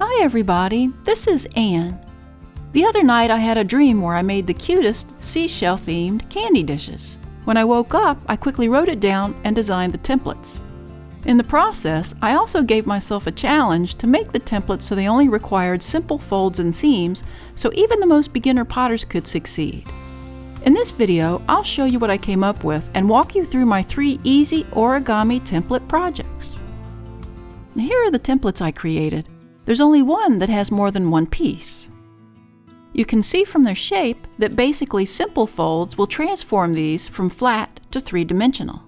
Hi everybody, this is Anne. The other night I had a dream where I made the cutest seashell themed candy dishes. When I woke up, I quickly wrote it down and designed the templates. In the process, I also gave myself a challenge to make the templates so they only required simple folds and seams, so even the most beginner potters could succeed. In this video, I'll show you what I came up with and walk you through my 3 easy origami template projects. Here are the templates I created. There's only one that has more than one piece. You can see from their shape that basically simple folds will transform these from flat to 3-dimensional.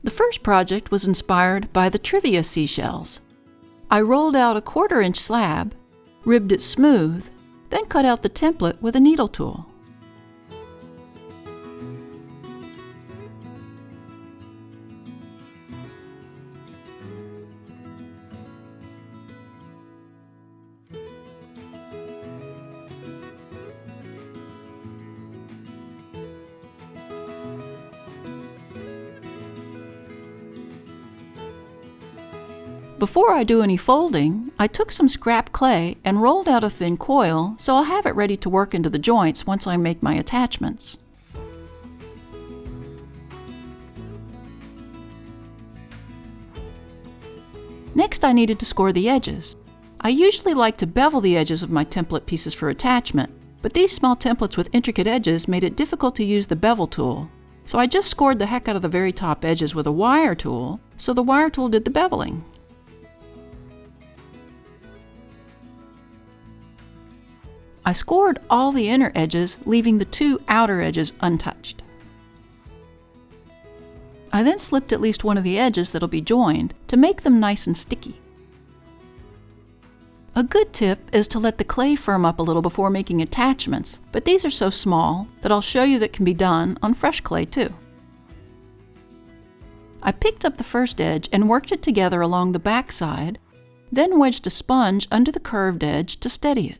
The first project was inspired by the trivia seashells. I rolled out a 1/4-inch slab, ribbed it smooth, then cut out the template with a needle tool. Before I do any folding, I took some scrap clay and rolled out a thin coil so I'll have it ready to work into the joints once I make my attachments. Next, I needed to score the edges. I usually like to bevel the edges of my template pieces for attachment, but these small templates with intricate edges made it difficult to use the bevel tool, so I just scored the heck out of the very top edges with a wire tool, so the wire tool did the beveling. I scored all the inner edges, leaving the 2 outer edges untouched. I then slipped at least one of the edges that'll be joined to make them nice and sticky. A good tip is to let the clay firm up a little before making attachments, but these are so small that I'll show you that can be done on fresh clay too. I picked up the first edge and worked it together along the back side, then wedged a sponge under the curved edge to steady it.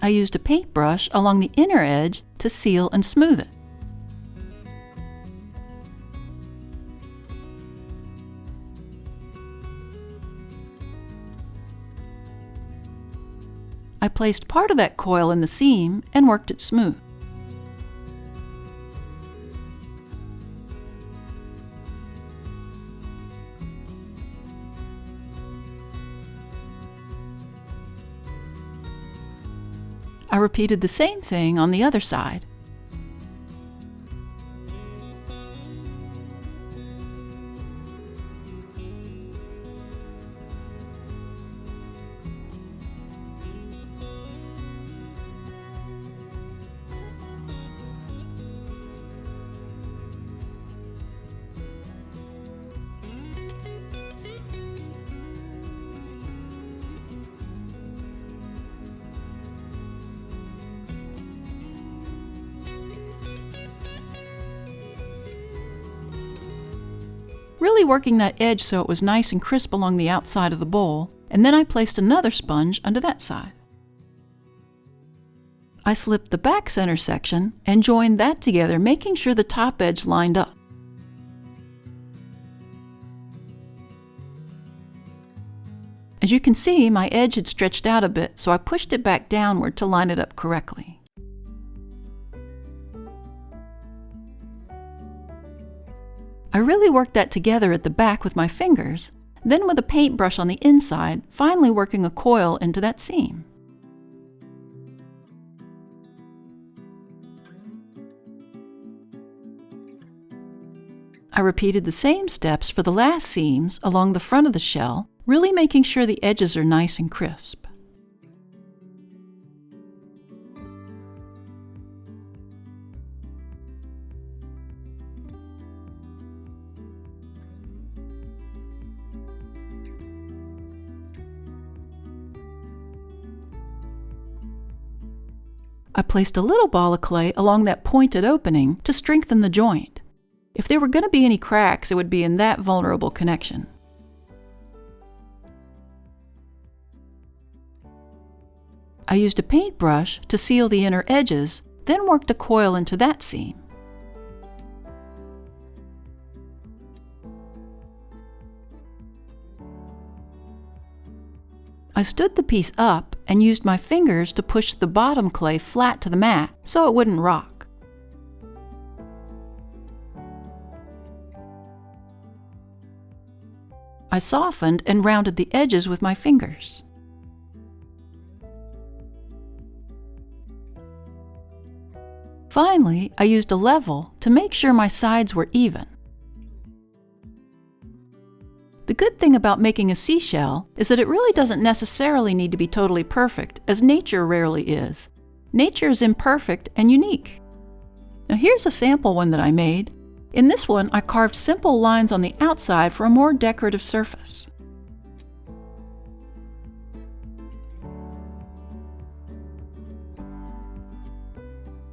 I used a paintbrush along the inner edge to seal and smooth it. I placed part of that coil in the seam and worked it smooth. I repeated the same thing on the other side. Really working that edge so it was nice and crisp along the outside of the bowl, and then I placed another sponge under that side. I slipped the back center section and joined that together, making sure the top edge lined up. As you can see, my edge had stretched out a bit, so I pushed it back downward to line it up correctly. I really worked that together at the back with my fingers, then with a paintbrush on the inside, finally working a coil into that seam. I repeated the same steps for the last seams along the front of the shell, really making sure the edges are nice and crisp. I placed a little ball of clay along that pointed opening to strengthen the joint. If there were going to be any cracks, it would be in that vulnerable connection. I used a paintbrush to seal the inner edges, then worked a coil into that seam. I stood the piece up and used my fingers to push the bottom clay flat to the mat so it wouldn't rock. I softened and rounded the edges with my fingers. Finally, I used a level to make sure my sides were even. The good thing about making a seashell is that it really doesn't necessarily need to be totally perfect, as nature rarely is. Nature is imperfect and unique. Now here's a sample one that I made. In this one, I carved simple lines on the outside for a more decorative surface.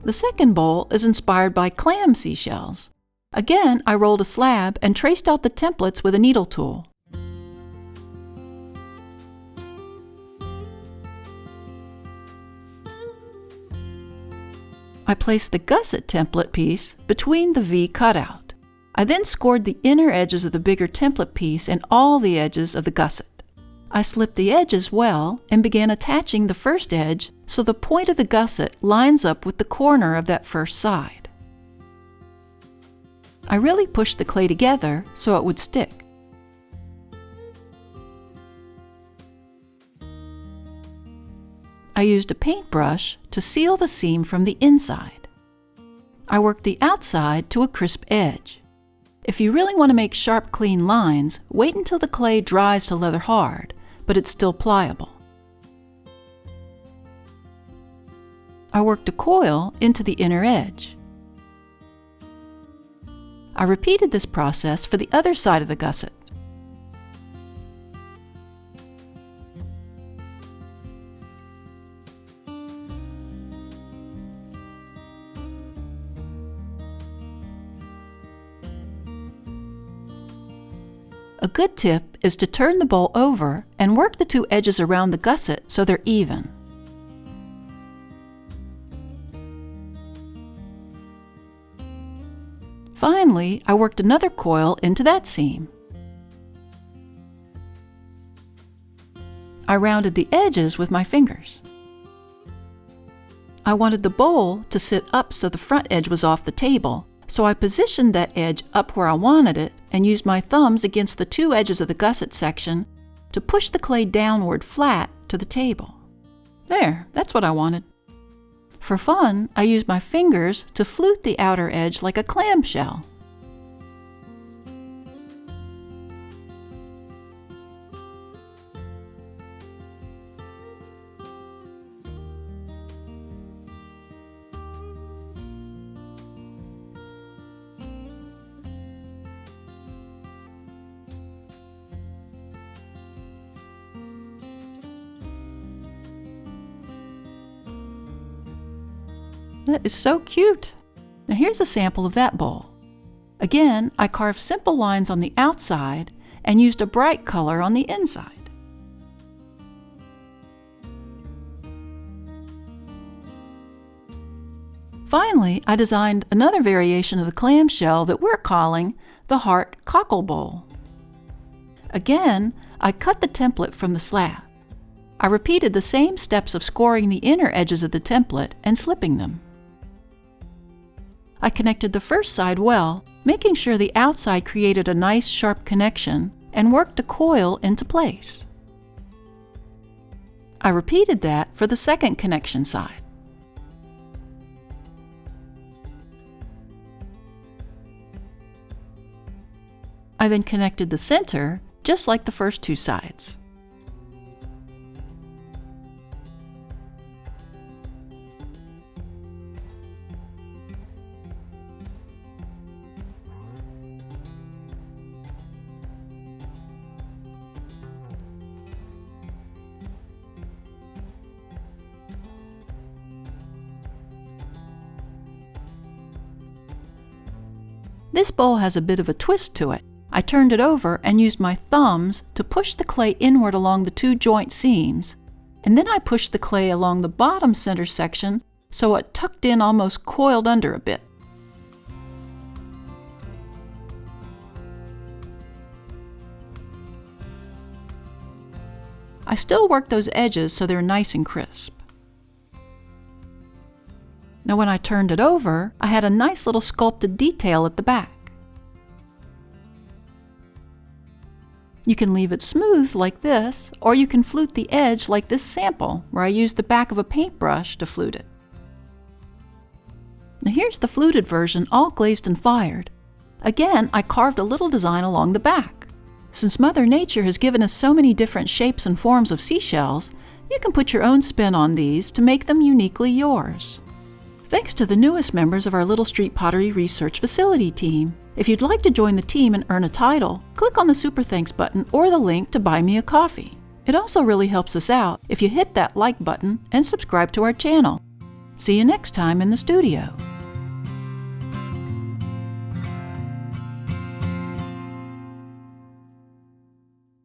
The second bowl is inspired by clam seashells. Again, I rolled a slab and traced out the templates with a needle tool. I placed the gusset template piece between the V cutout. I then scored the inner edges of the bigger template piece and all the edges of the gusset. I slipped the edges well and began attaching the first edge so the point of the gusset lines up with the corner of that first side. I really pushed the clay together so it would stick. I used a paintbrush to seal the seam from the inside. I worked the outside to a crisp edge. If you really want to make sharp, clean lines, wait until the clay dries to leather hard, but it's still pliable. I worked a coil into the inner edge. I repeated this process for the other side of the gusset. A good tip is to turn the bowl over and work the two edges around the gusset so they're even. Finally, I worked another coil into that seam. I rounded the edges with my fingers. I wanted the bowl to sit up so the front edge was off the table, so I positioned that edge up where I wanted it and used my thumbs against the two edges of the gusset section to push the clay downward flat to the table. There, that's what I wanted. For fun, I used my fingers to flute the outer edge like a clamshell. That is so cute! Now here's a sample of that bowl. Again, I carved simple lines on the outside and used a bright color on the inside. Finally, I designed another variation of the clamshell that we're calling the Heart Cockle Bowl. Again, I cut the template from the slab. I repeated the same steps of scoring the inner edges of the template and slipping them. I connected the first side well, making sure the outside created a nice sharp connection, and worked the coil into place. I repeated that for the second connection side. I then connected the center, just like the first two sides. This bowl has a bit of a twist to it. I turned it over and used my thumbs to push the clay inward along the 2 joint seams, and then I pushed the clay along the bottom center section so it tucked in, almost coiled under a bit. I still work those edges so they're nice and crisp. Now when I turned it over, I had a nice little sculpted detail at the back. You can leave it smooth like this, or you can flute the edge like this sample, where I used the back of a paintbrush to flute it. Now here's the fluted version, all glazed and fired. Again, I carved a little design along the back. Since Mother Nature has given us so many different shapes and forms of seashells, you can put your own spin on these to make them uniquely yours. Thanks to the newest members of our Little Street Pottery Research Facility team. If you'd like to join the team and earn a title, click on the Super Thanks button or the link to buy me a coffee. It also really helps us out if you hit that like button and subscribe to our channel. See you next time in the studio.